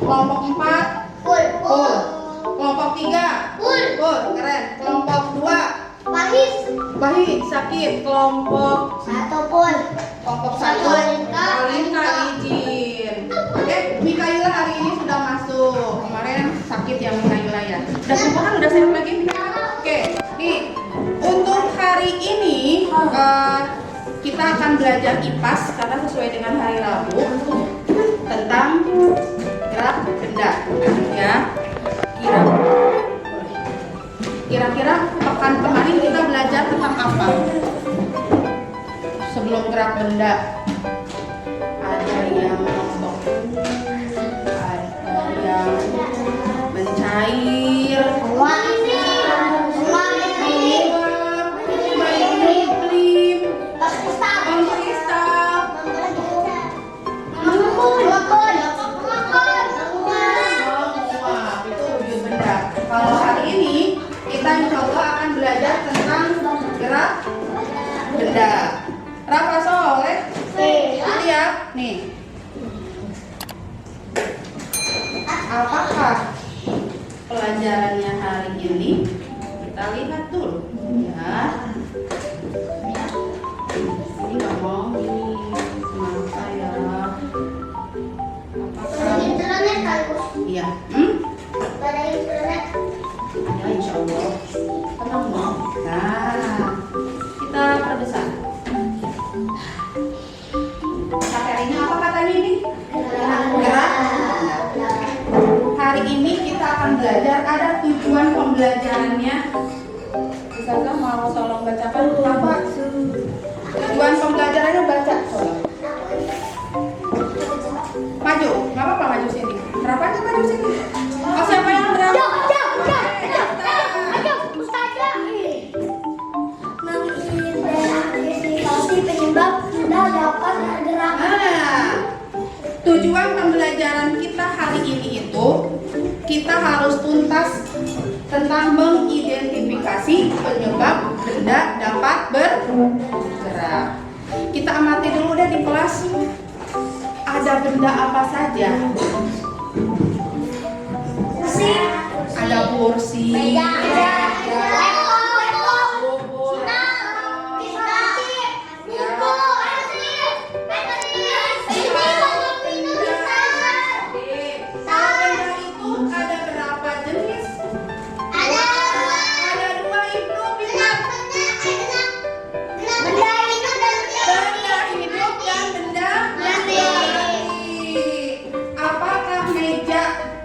Kelompok 4 Full. full. Kelompok 3 Full. full, keren. Kelompok 2 Pahit. baik, sakit. Kelompok 1 full. 1 Alina izin. Oke, Mikaela hari ini sudah masuk. Kemarin sakit ya Mikaela ya. Udah sembuh kan? Udah sehat lagi Mikaela? Oke, nih untuk hari ini kita akan belajar IPAS karena sesuai dengan hari Rabu tentang gerak benda ya. Kira-kira pekan kemarin kita belajar tentang apa? Sebelum gerak benda ada yang mencair, kalau hari ini kita insya Allah akan belajar tentang gerak benda. Rafa Soleh, lihat nih. Apakah pelajarannya hari ini? Kita lihat dulu ya. Ini nggak mau ini kenapa ya? Apakah? Iya. Ya insya Allah. Tenang dong. Nah, kita perbesar. Materinya apa katanya ini? Gerak. Hari ini kita akan belajar, ada tujuan pembelajarannya. Ustazah mau tolong bacakan apa? Tujuan pembelajarannya baca. Maju, nggak apa-apa maju sini. Berapa aja maju sini? Oh siapa yang berapa? Penyebab sudah dapat bergerak. Tujuan pembelajaran kita hari ini itu kita harus tuntas tentang mengidentifikasi penyebab benda dapat bergerak. Kita amati dulu deh di kelas. Ada benda apa saja? Kursi. Ada kursi, Meja.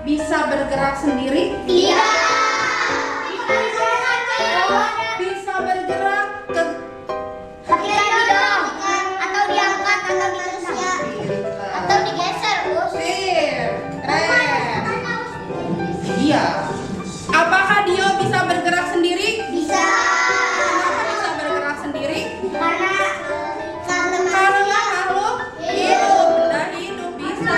Bisa bergerak sendiri? Tidak. Bisa bergerak ke Ketika didorong atau diangkat atau ditendang atau digeser, Bos. sip, keren. Iya. Apakah Dio bisa bergerak sendiri? Bisa. Kenapa bisa bergerak sendiri? Karena Makhluk hidup, benda hidup bisa.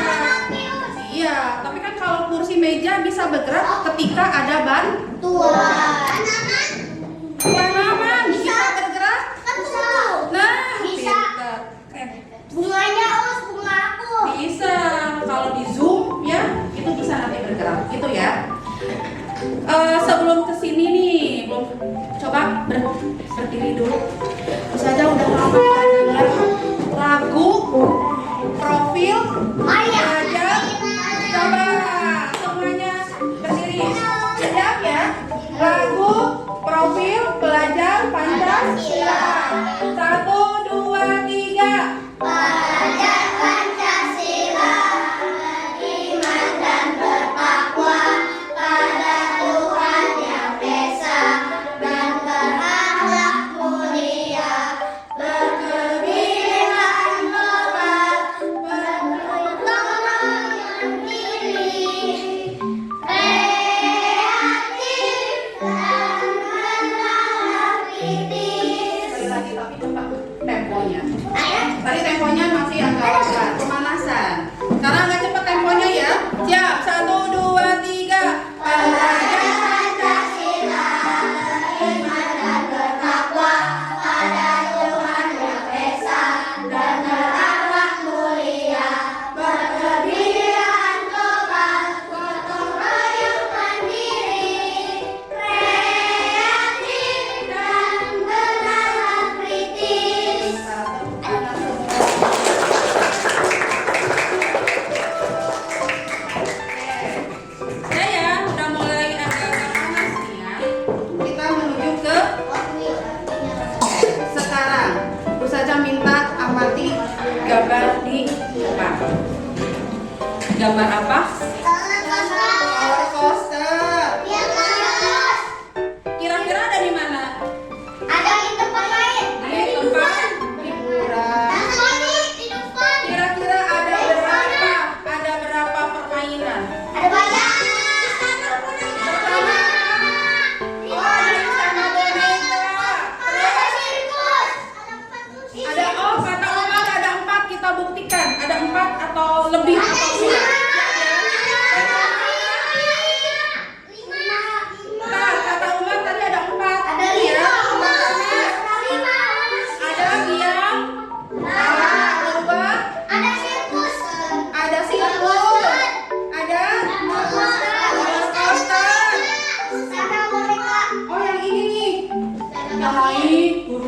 Iya, tapi kan kalau kursi meja bisa bergerak ketika ada bantuan. Tanaman bisa bergerak. Nah, Bisa. pinter. Keren. Bunganya, Us, bunga aku. Bisa. Kalau di Zoom ya, itu bisa nanti bergerak. Gitu ya. Sebelum kesini nih, belum coba berdiri dulu. Ustazah udah lama nggak dengar lagu profil pelajar. Coba semuanya berdiri. Siap ya? Lagu profil pelajar Pancasila. 1, 2, 3. Pelajar Pancasila beriman dan bertakwa pada Tuhan Yang Esa dan berakhlak mulia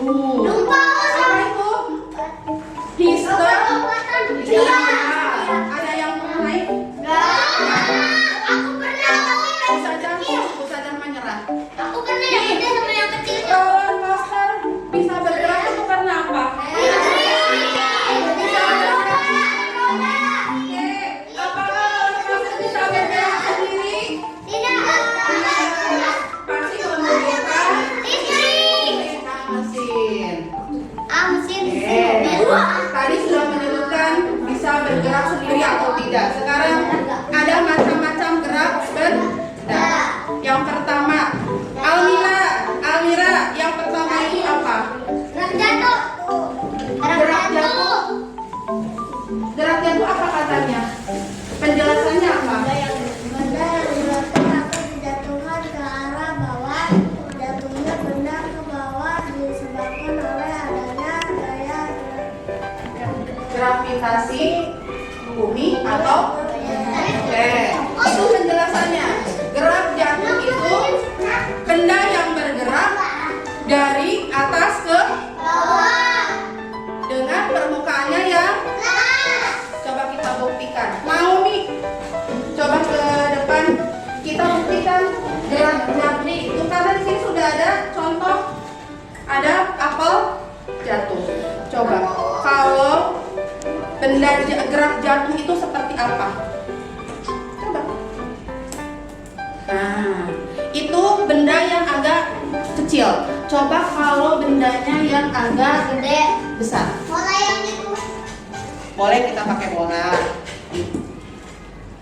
Lupa, Us. Apa itu? Hister. Iya. Ada yang mau naik? Aku pernah, tapi kan Ustazah menyerah. aku pernah yang gede sama yang kecil. Kalau masker bisa bergerak itu karena apa? Bisa bergerak. Oke. Apakah masker bisa bergerak sendiri? Tidak. Pasti membutuhkan Listrik. mesin. Mesin. Tadi sudah menyebutkan bisa bergerak sendiri atau tidak. Sekarang ada macam-macam gerak benda. Yang pertama, Almira, yang pertama itu apa? Gerak jatuh. Gerak jatuh. Gerak jatuh apa katanya? Penjelasannya apa? Benda yang bergerak atau dijatuhkan ke arah bawah. Jatuhnya benda ke bawah disebabkan oleh adanya daya Gravitasi bumi atau? Oke, itu penjelasannya. Gerak jatuh itu benda yang bergerak dari atas ke bawah. dengan permukaannya yang coba kita buktikan. Mau nih? Coba ke depan kita buktikan gerak jatuh itu karena di sini sudah ada contoh ada apel jatuh. Coba kalau benda gerak jatuh itu seperti apa? Coba. Nah, itu benda yang agak kecil. Coba kalau bendanya yang agak Gede. besar. Mulai yang itu. Boleh kita pakai bola.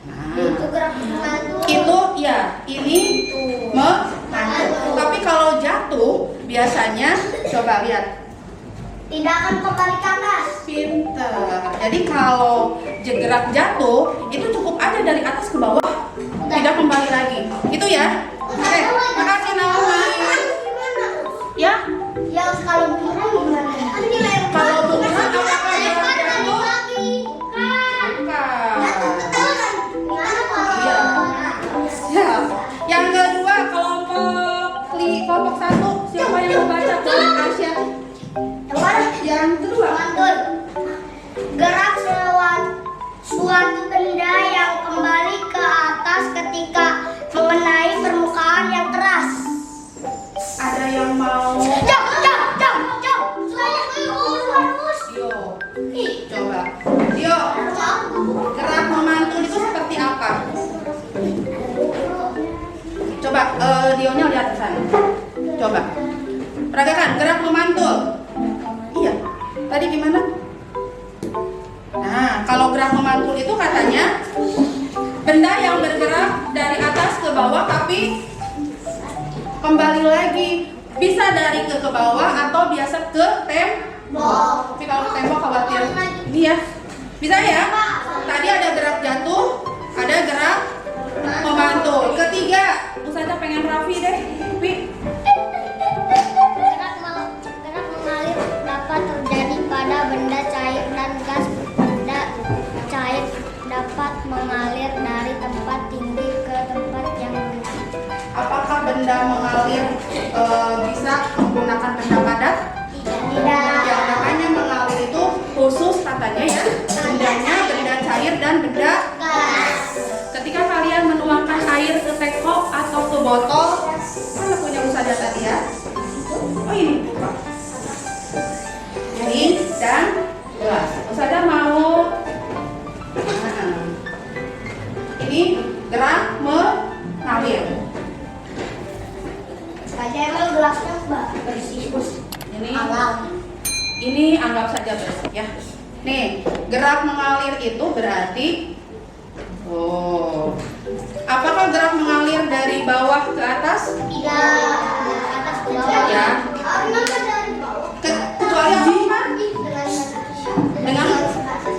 Nah, Itu gerak membantu. itu ya, ini membantu. Tapi kalau jatuh biasanya coba lihat. Tidak akan kembali ke atas. Pinter. Jadi kalau gerak jatuh itu cukup aja dari atas ke bawah, tidak kembali lagi. Itu ya. Oke, makasih Naomi. Ya, Yang kalau bumerang gimana? Kan dilempar. kalau bumerang apakah Lempar gerak balik jatuh? lagi. Kan. Bukan. Jatuh ke tangan. Gimana kalau? Iya. Siap. Yang kedua kelompok 1 siapa yang mau baca? Aisyah. Yang mana? Yang kedua. Mantul. Gerak suatu benda yang kembali ke atas ketika mengenai permukaan yang keras. Ada yang mau? Jom. Harus. Dio. Coba. Dio. Gerak memantul itu seperti apa? Coba Dionya lihat ke sana. Coba. Peragakan gerak memantul. Iya. Tadi gimana? Nah, kalau gerak memantul itu katanya benda yang bergerak dari atas ke bawah tapi kembali lagi. Bisa dari ke bawah atau biasa ke tembok. Tapi kalau ke tembok khawatir. Ini ya. Bisa ya? Tadi ada gerak jatuh, ada gerak memantul. Ketiga, Ustazah pengen Raffi deh. Pi. Gerak mengalir dapat terjadi pada benda cair dan gas. Benda cair dapat mengalir dari tempat tinggi ke tempat yang rendah. Apakah benda mengalir bisa menggunakan benda padat? Tidak. Yang namanya mengalir itu khusus katanya ya. Bendanya benda cair dan benda. Gas. Ketika kalian menuangkan air ke teko atau ke botol, mana punya Ustazah tadi ya? Oh ini. Ini dan gelas. Ustazah mau. Nah, ini gerak mengalir. Saja emang gelasnya bersih. Ini anggap saja bersih ya. Nih, gerak mengalir itu berarti apakah gerak mengalir dari bawah ke atas? Tidak. Atas ke bawah. Ya. Kenapa dari bawah? Kecuali apa?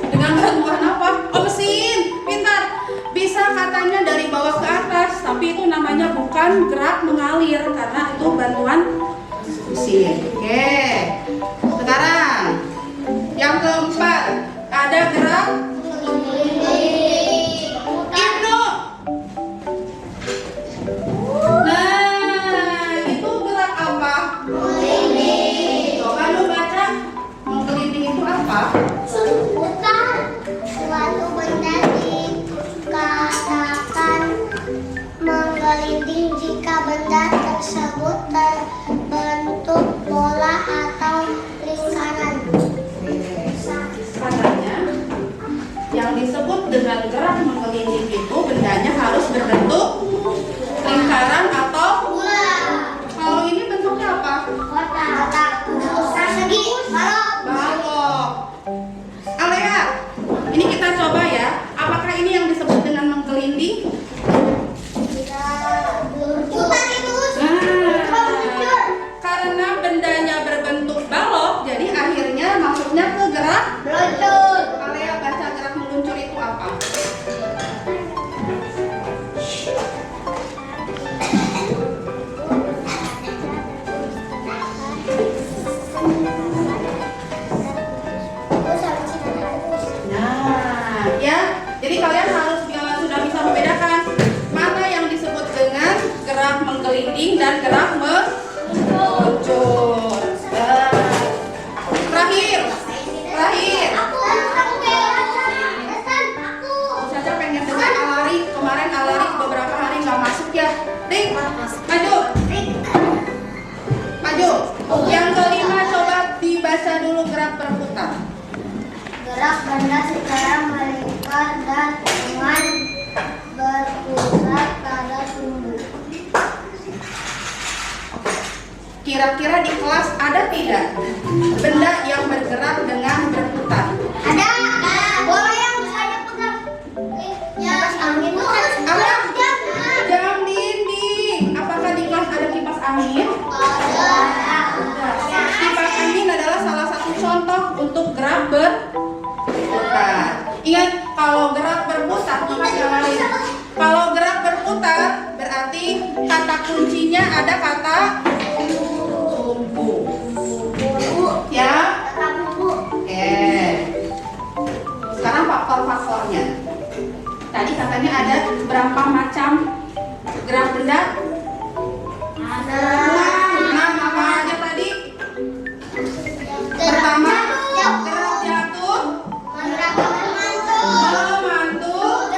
Dengan bantuan apa? Oh, mesin. Pintar. Bisa katanya dari bawah ke atas, tapi itu namanya bukan gerak mengalir karena itu bantuan mesin. Oke. Sekarang yang keempat ada gerak Ibnu. Nah, itu gerak apa? Coba menggelinding jika benda tersebut terbentuk bola atau lingkaran. Katanya yang disebut dengan gerak menggelinding itu bendanya harus berbentuk lingkaran atau Bola. kalau ini bentuknya apa? Kotak. Persegi. Balok. Alea, ini kita coba ya. Apakah ini yang disebut dengan menggelinding? Karena bendanya berbentuk balok, jadi akhirnya masuknya ke gerak Meluncur. Alea baca gerak meluncur itu apa? Nah, ya. Jadi kalian harus sudah bisa membedakan mana yang disebut dengan gerak menggelinding dan gerak meluncur. Terakhir. Saja pengen dengar Alari. Kemarin Alari beberapa hari nggak masuk ya. Rik, maju. Yang kelima coba dibaca dulu gerak berputar. Gerak benda secara melingkar dan dengan berpusat pada sumbu. Kira-kira di kelas ada tidak benda yang bergerak dengan berputar? Ada bola yang saya pegang. Kipas angin itu Apa? Jam dinding. Apakah di kelas ada kipas angin? Kipas angin adalah salah satu contoh untuk gerak berputar. Ingat, kalau gerak berputar, kalau gerak berputar berarti kata kuncinya ada kata sumbu. Ya? Oke. Sekarang faktor-faktornya. Tadi katanya ada berapa macam gerak benda? Nah, apa aja tadi? Pertama, gerak jatuh, memantul,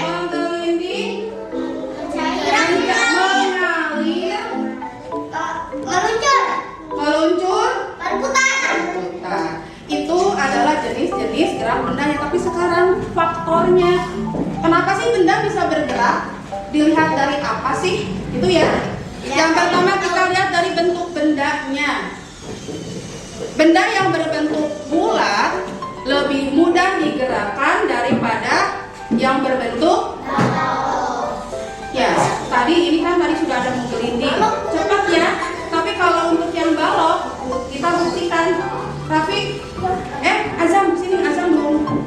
menggelinding, mengalir, meluncur, berputar. Itu adalah jenis-jenis gerak benda ya. Tapi sekarang faktornya, kenapa sih benda bisa bergerak? Dilihat dari apa sih? Itu ya. Yang pertama kita lihat dari bentuk bendanya. Benda yang berbentuk bulat lebih mudah digerakkan daripada yang berbentuk ya. Tadi ini kan tadi sudah ada menggelinding, cepat ya. Tapi kalau untuk yang balok, kita buktikan. Raffi, Azam sini, Azam dulu.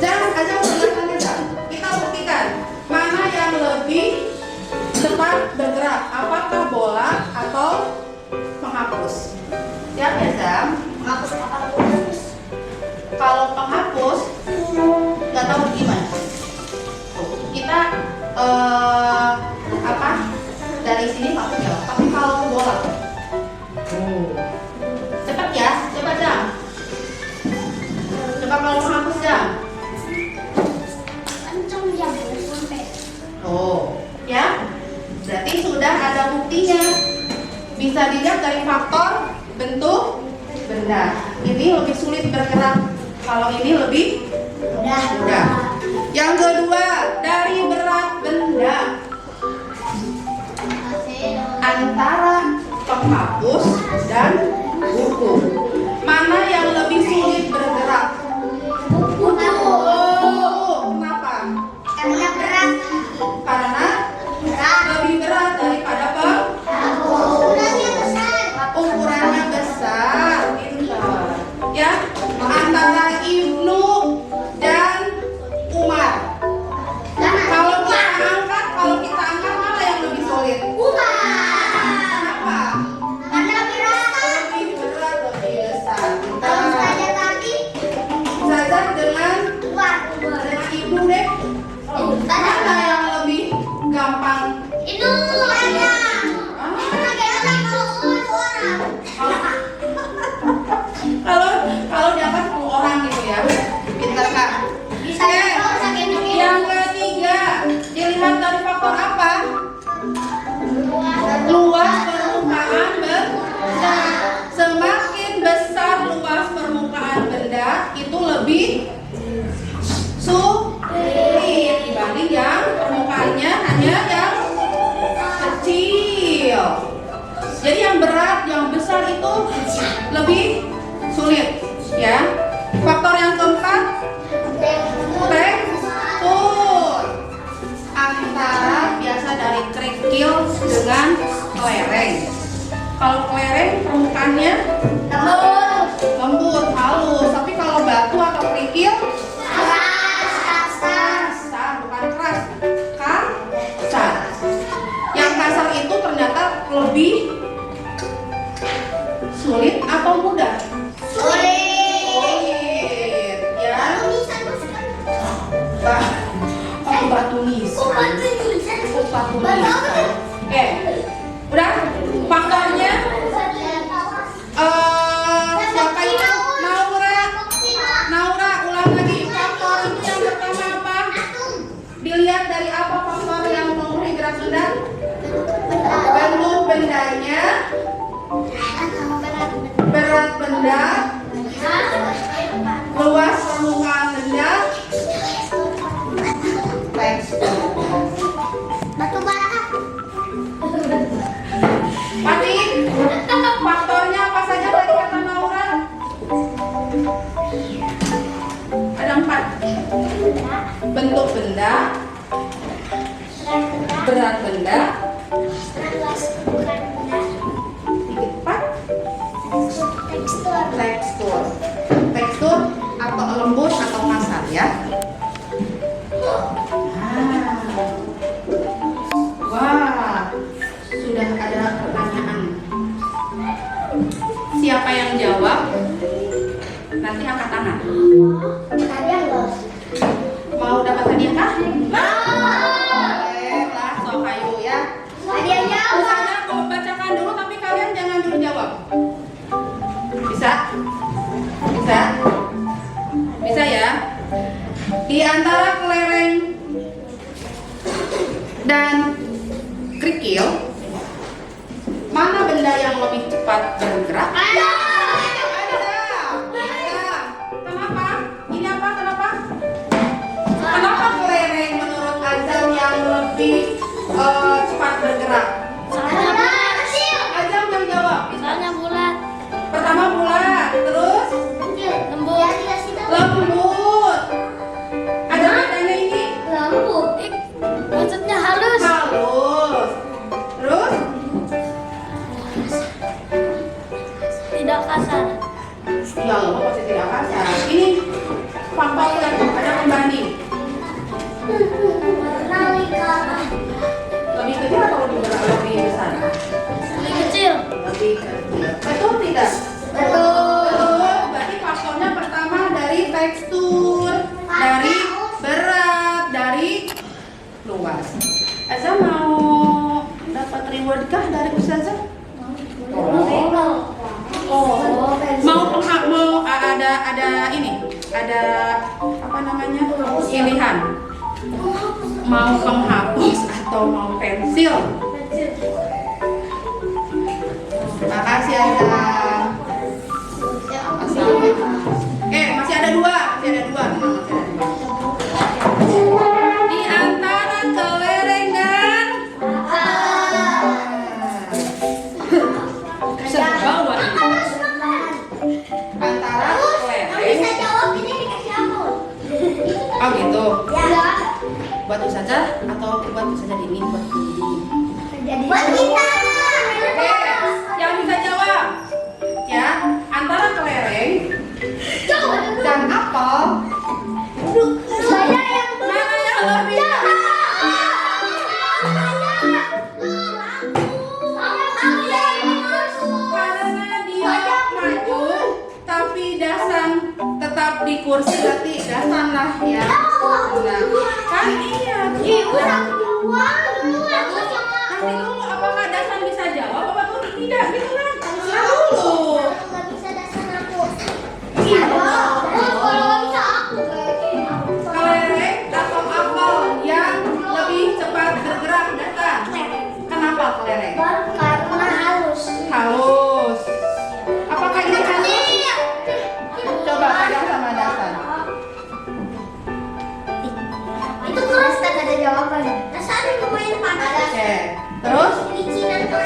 Azam sebelah sana. Kita buktikan mana yang lebih cepat bergerak, apakah bola atau penghapus? Siap ya Zam? Kalau penghapus nggak tahu gimana. Kita dari sini pasti jauh. Tapi kalau bola, cepat ya, coba Zam. Coba kalau penghapus Zam. Ya, berarti sudah ada buktinya. Bisa dilihat dari faktor bentuk benda. Ini lebih sulit bergerak, kalau ini lebih mudah. Yang kedua, dari berat benda. Antara penghapus dan buku, mana yang lebih sulit bergerak? Kenapa? Karena lebih berat daripada ukurannya besar. Ya, antara Ibnu dan Umar. Kalau kita angkat mana yang lebih sulit? Kenapa? Lebih berat, lebih Sisanya yang kecil. Jadi yang berat, yang besar itu lebih sulit, ya. Faktor yang keempat, tekstur antara biasa dari kerikil dengan kelereng. Kalau kelereng permukaannya lembut, halus. Tapi kalau batu atau kerikil kasar, bukan keras, kasar. Yang kasar itu ternyata lebih sulit atau mudah? Sulit, ya. Batu nisan. Oke, udah. Faktornya siapa itu? Naura, ulang lagi. Faktor itu yang pertama apa? Dilihat dari apa faktor yang memenuhi gerak benda? Bentuk bendanya, berat benda, luas permukaan benda, tekstur. Pati, faktornya apa saja tadi kata Naura? Ada 4. Bentuk benda, berat benda, tekstur atau lembut atau kasar, ya. Wah, sudah ada pertanyaan. Siapa yang jawab? Nanti angkat tangan. Mau dapat hadiah kah? Baiklah, sok ayo ya. Usahanya aku bacakan dulu, tapi kalian jangan dulu jawab. Bisa? Bisa? Bisa ya? Di antara kelereng dan kerikil, mana benda yang lebih cepat bergerak? Ada. Kenapa? Ini apa? Kenapa? Kenapa kelereng menurut Azam yang lebih cepat bergerak? Azam yang jawab. Soalnya bulat. Pertama bulat, terus lembut. Ada bedanya ini? Maksudnya halus. Halus. Terus? Tidak kasar. Ya Allah, pasti tidak kasar. Ini faktor yang ada pembanding. Lebih kecil atau lebih besar? Lebih kecil. Lebih kecil. Betul tidak? Betul. Berarti faktornya pertama dari tekstur, dari berat, dari luas. Eza mau dapat reward kah dari Ustazah? Mau ada ini, ada apa namanya, pilihan. Mau penghapus atau mau pensil? Makasih Eza. Masih ada dua. Di antara kelereng dan bawah. Antara kelereng. Oh gitu. Buat Ustazah atau buat Ustazah Dini? Buat kita. Oke, yang bisa jawab ya, antara kelereng dan apel, mana yang lebih? Karena dia maju, tapi Dasan tetap di kursi, berarti Dasan lah ya. Nah, kan iya. Nanti dulu apakah Dasan bisa jawab apa tidak gitu kan? Dulu. Kelereng atau apel yang lebih cepat bergerak, Dasan? Kenapa kelereng? Karena halus. Halus. Apakah ini halus? Coba pegang sama Dasan. Itu keras, tak ada jawaban. Dasan main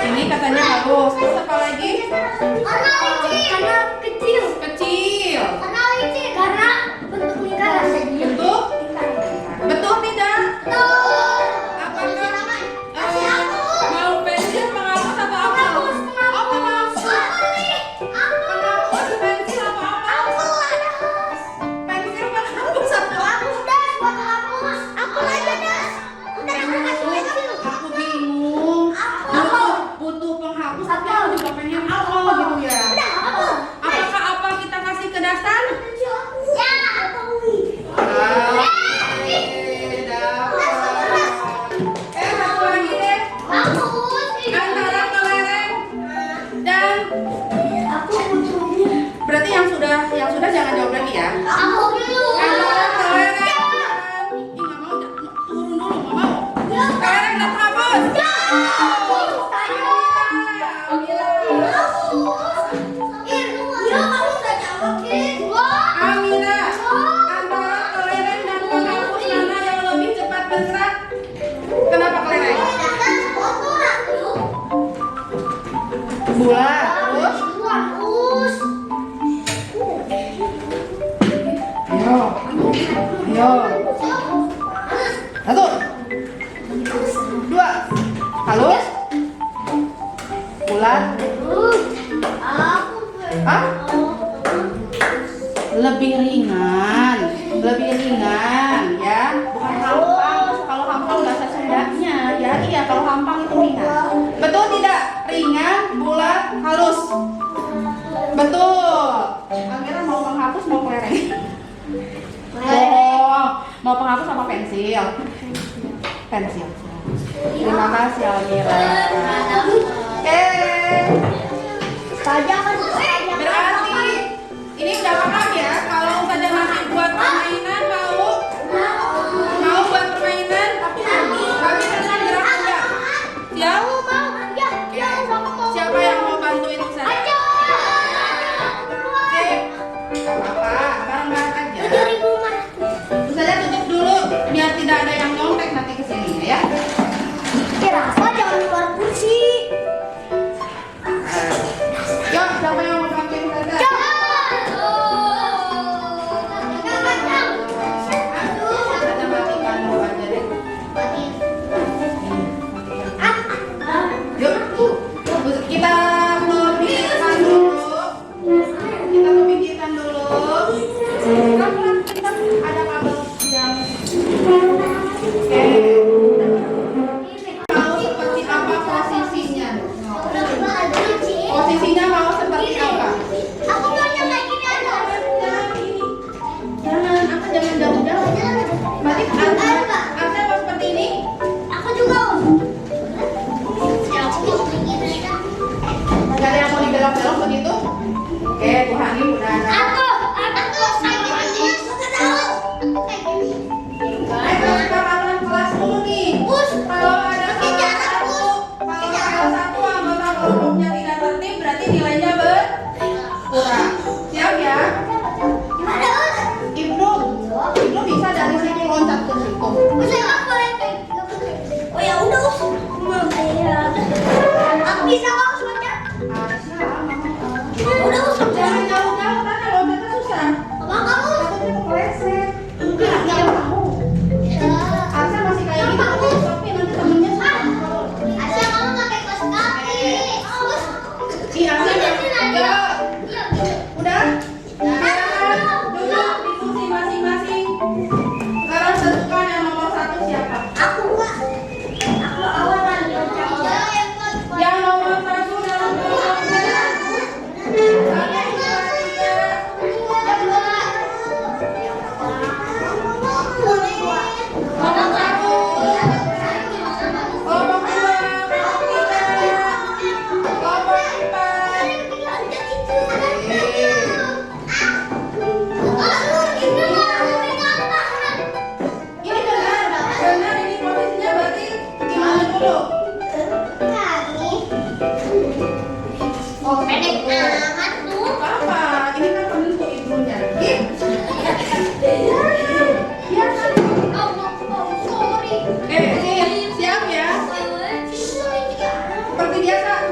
Ini katanya halus. Terus apa lagi? Karena licin. Karena kecil. Kecil. Karena licin. Karena bentuk lingkaran. Bentuk? Betul tidak? Betul. Apakah mau pensil, penghapus atau apa? Penghapus. Oh, penghapus. Penghapus, pensil atau apa? Pensil, penghapus atau apa? Aku bingung. Butuh penghapus, tapi aku juga pengen apa gitu ya. Apakah apa kita kasih ke dasar? Satu lagi deh. Antara kelereng dan berarti yang sudah jangan jawab lagi ya. Antara kelereng dan nggak mau turun dulu, nggak mau. Kelereng dan penghapus. Amira, antara kelereng dan penghapus mana yang lebih cepat bergerak? Kenapa kelereng? Bulat, terus? Ayo. Satu, dua, halus, bulat, ah? Lebih ringan ya, bukan hampang. Kalau hampang bahasa Sundanya ya, iya kalau hampang itu ringan. Betul tidak? Ringan, bulat, halus. Betul. Amira mau penghapus mau kelereng? Mau penghapus sama pensil? Pensil. Terima kasih Amira. Berarti ini udah paham ya. Kalau saja nanti buat permainan mau buat permainan, tapi dengan gerak enggak? Siapa yang mau bantuin saya? Oke, nggak apa-apa, bareng-bareng aja. Saya tutup dulu biar tidak ada yang nyontek nanti ke sini ya. Jangan keluar kursi. Yuk, siapa yang mau bantuin saya? Saya matikan dulu aja deh. Yuk, kita memikirkan dulu. Ada kabel yang oke. Mau seperti apa posisinya? Posisinya mau seperti apa? Jangan, apa jangan jauh-jauh. Berarti Arsa mau seperti ini? Gak ada yang mau dibelok-belok begitu? Oke, Bu Hani udah ada. Kesepakatan kelas dulu nih. Kalau ada salah satu anggota kelompoknya tidak tertib, berarti nilainya berkurang. Siap ya? Ibnu bisa dari situ loncat ke situ. Bisa kamu loncat? Jangan jauh-jauh karena loncatnya susah. Takutnya kepleset. Enggak mau. Arsa masih kayak gitu, tapi nanti temennya susah. Iya, udah? Silakan duduk di kursi masing-masing. Sekarang tentukan yang nomor 1 siapa? Yang nomor 1 dalam kelompoknya. 1, 2, 3. Nomor 1. Kelompok 2, kelompok 3, kelompok 4. Ini benar ini posisinya berarti gimana dulu? Apa? Ini kan penentu ibunya. Siap ya? Seperti biasa.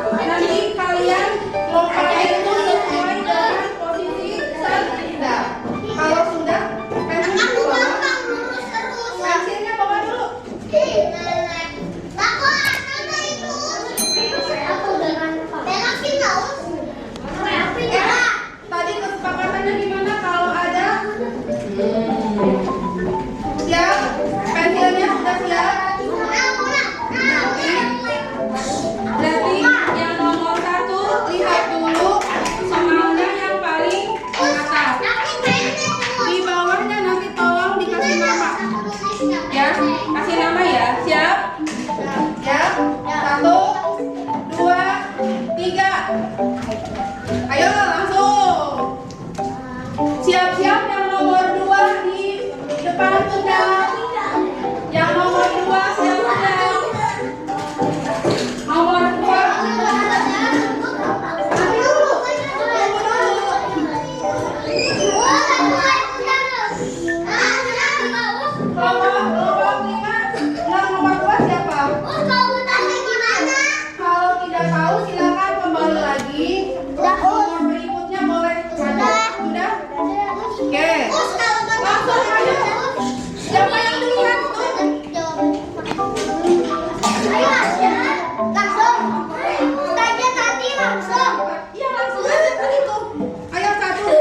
Iya langsung aja tadi tuh. Ayo 1, 2,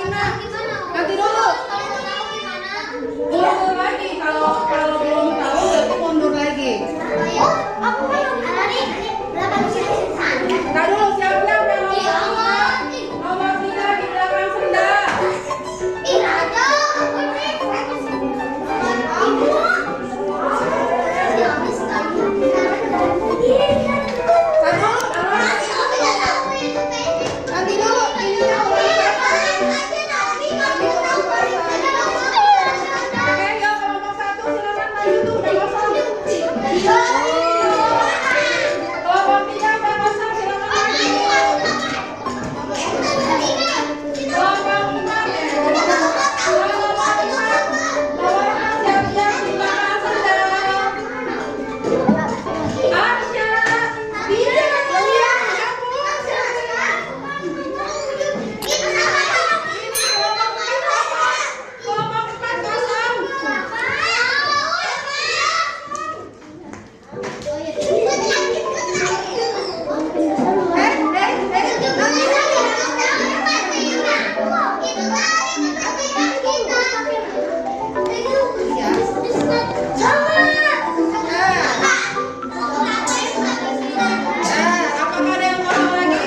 3. Ganti dulu. Mundur lagi kalau belum tahu berarti mundur lagi. Tahu dulu siap-siap yang nomor 3 di belakang sendal. Ganti dulu. Ini yang belum selesai. Oke, yuk kelompok 1 silakan maju tuh udah kosong. Kelompok 3 udah kosong silakan maju. Kelompok 4 ya. Kelompok 5 siap-siap di belakang sendal. Arsya, tidak kelompok 4 kosong. Apakah ada yang kosong lagi?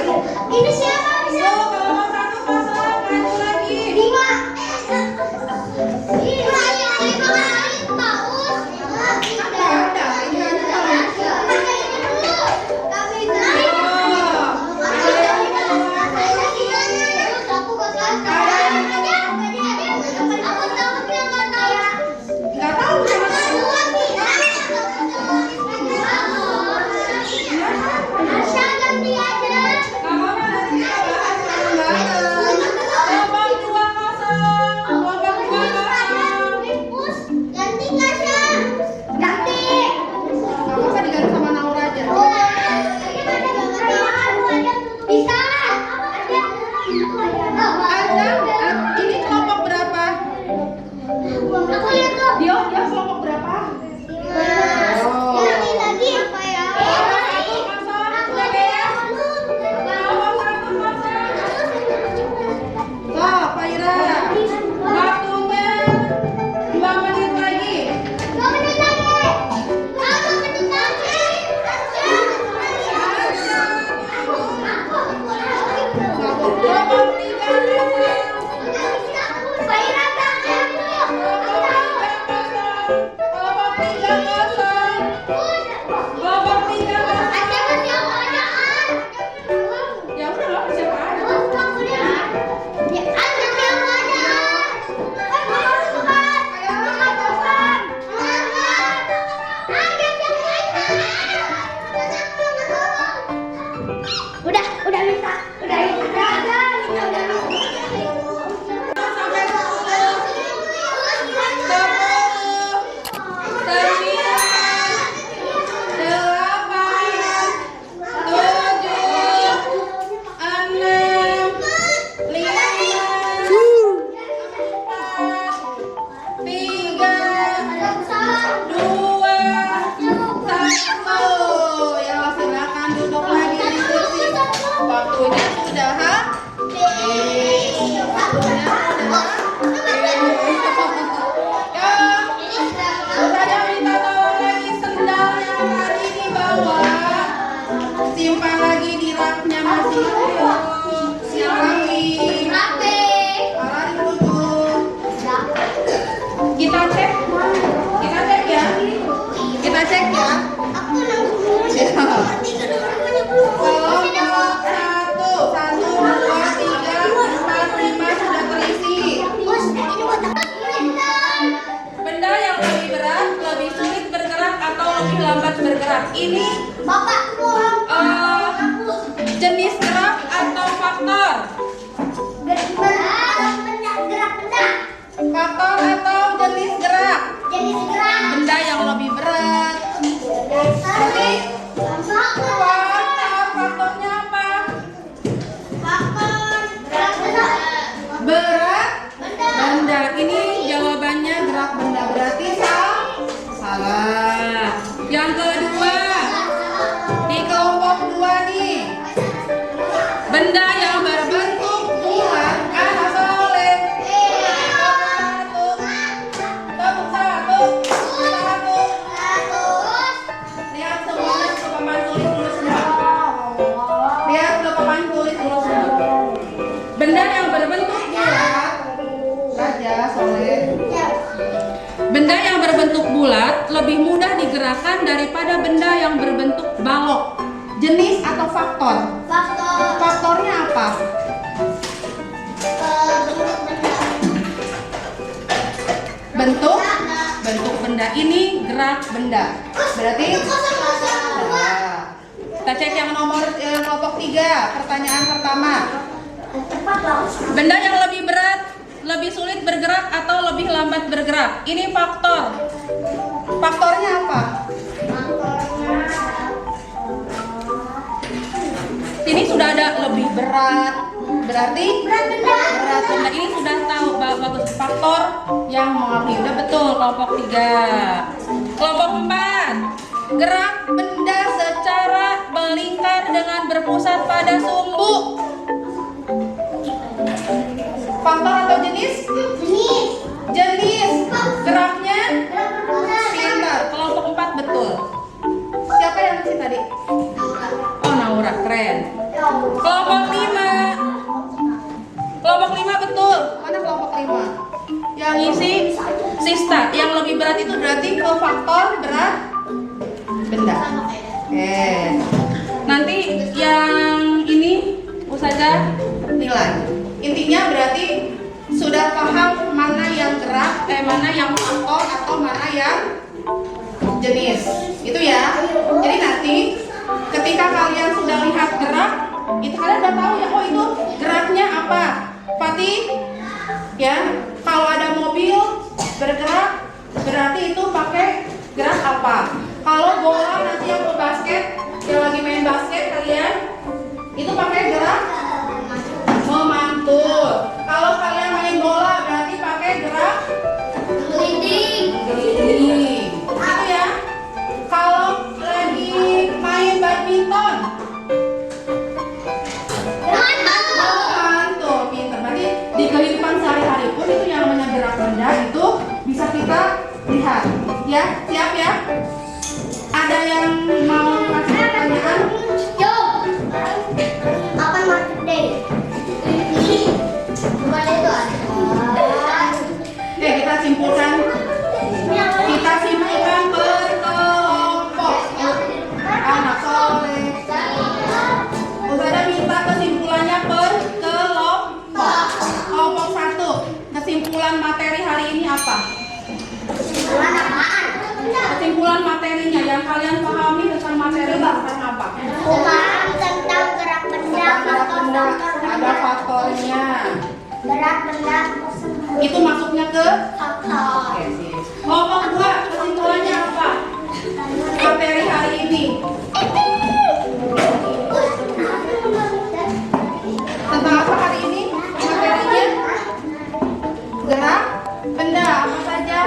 Ini siapa? Tuh, kelompok 1 kosong, maju lagi. Nggak tahu siapa tahu. Nggak apa-apa, nanti kita bahas bareng-bareng. Kelompok 2 kosong, kelompok 2 kosong. Nggak usah diganti sama Naura aja. Ini kelompok berapa? Dia kelompok berapa? Stop, Pak Ira. Waktunya 2 menit lagi. Kelompok 3 kosong. Kelompok 3 kosong. Kelompok 3 kosong. Ya udah lah, siapa aja. Udah minta. Sampai 10. 1. Ya silakan duduk lagi di kursi. Waktunya sudah habis. Waktunya sudah habis. Saya minta tolong lagi sendal yang tadi dibawa. Simpan lagi di raknya masing-masing. Siap lagi. Mari duduk. Kita cek ya. Kita cek ya. Kelompok 1, 1, 2, 3, 4, 5 sudah terisi. Benda yang lebih berat, lebih sulit bergerak atau lebih lambat bergerak. Ini jenis gerak atau faktor? Faktor atau jenis gerak? Benda yang lebih berat. Jadi faktornya apa? Berat benda. Ini jawabannya gerak benda, berarti salah. Yang kedua, berbentuk bulat lebih mudah digerakkan daripada benda yang berbentuk balok? Jenis atau faktor? Faktor. Faktornya apa? Bentuk benda ini gerak benda. Berarti nah, kita cek yang nomor kelompok 3, pertanyaan pertama. Benda yang lebih berat, lebih sulit bergerak atau lebih lambat bergerak? Ini faktor. Faktornya apa? Ini sudah ada lebih berat, berarti berat benda ini sudah tahu bagus faktor yang mengaruhi. Udah betul kelompok 3. Kelompok 4, gerak benda secara melingkar dengan berpusat pada sumbu. Faktor atau jenis? Jenis. Geraknya melingkar. Kelompok 4 betul. Siapa yang ngisi tadi? Oh, Naura, keren. Kelompok 5. Kelompok 5 betul. Mana kelompok 5? Yang ngisi Sista. Yang lebih berat itu berarti ke faktor berat benda. Oke. Nanti yang ini Ustazah nilai. Intinya berarti sudah paham mana yang gerak, mana yang faktor atau mana yang jenis. Itu ya. Jadi nanti ketika kalian sudah lihat gerak, itu kalian udah tahu ya, oh itu geraknya apa. Fatih, ya, kalau ada mobil bergerak, berarti itu pakai gerak apa. Kalau bola nanti yang ke basket, yang lagi main basket kalian, itu pakai gerak memantul. Kalau kalian main bola, berarti pakai gerak gelinding. Gitu ya. Kalau lagi main badminton, mantul, pinter. Berarti di kehidupan sehari-hari pun itu yang namanya gerak benda itu bisa kita lihat. Ya, siap ya? Ada yang mau kasih pertanyaan? Apa Market Day? Bukan itu Oke, kita simpulkan. Kita simpulkan per kelompok. Anak soleh. Ustazah minta kesimpulannya per kelompok. Kelompok 1. Kesimpulan materi hari ini apa? Kesimpulan materinya yang kalian pahami tentang materi tentang apa? Tentang gerak benda, Ada faktornya. gerak benda Itu masuknya ke faktor. Oke, sip. Kelompok 2, kesimpulannya apa? Materi hari ini tentang apa hari ini? Materinya gerak benda apa saja?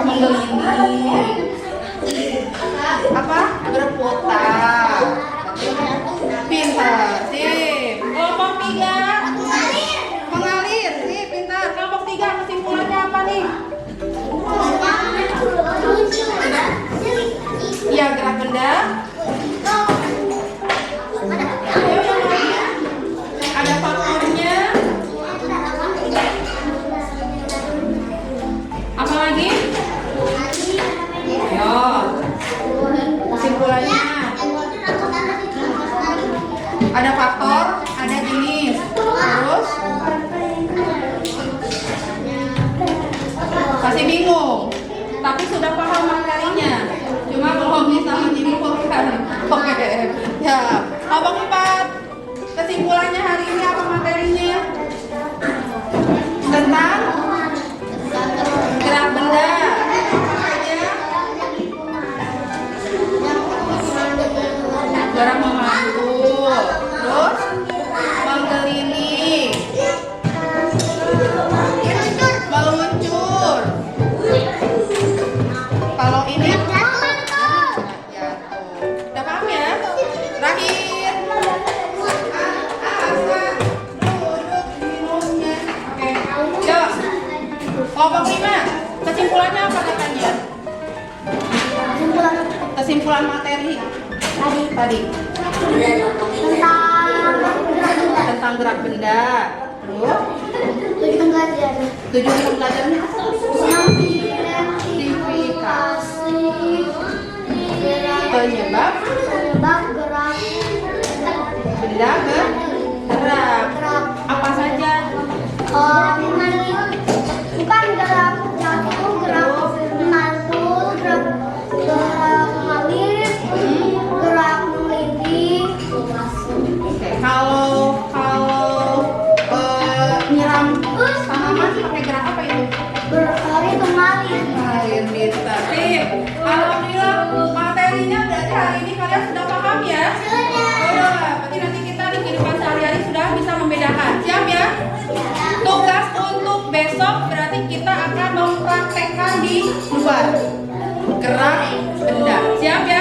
Menggelinding. Apa? Berputar. Pintar. Sip. Kelompok 3 mengalir. Sip, pintar. Kelompok 3 kesimpulannya apa nih? Iya, gerak benda. Ayo yang lain. Ada faktornya. Apa lagi? Ayo. Kesimpulannya. Ada faktor, ada jenis. Terus masih bingung, tapi sudah paham materinya. Cuma belum bisa menyimpulkan. Oke, ya. Kelompok 4. Kesimpulannya hari ini apa materinya? Tentang gerak benda. Apa aja? Gerak memantul. Terus menggeliling. Meluncur. Kalau ini jatuh. Udah paham ya? Terakhir. Duduk minumnya. Oke. Yuk. Kelompok 5. Kesimpulannya apa katanya? Kesimpulan materi tadi. Tentang gerak benda. Tujuan belajar. Tujuan pembelajarannya apa? Identifikasi Penyebab gerak benda bergerak. Apa saja? bukan gerak jatuh, gerak mantul, gerak mengalir, gerak melindih. Oke, kalau nyiram tanaman pakai gerak apa itu? Berlari mengalir. Air tapi alhamdulillah materinya berarti hari ini kalian sudah paham ya? Sudah. Berarti nanti kita di kehidupan sehari-hari sudah bisa membedakan. Siap ya? Tugas untuk besok berarti kita akan mempraktekkan di luar gerak benda. Siap ya?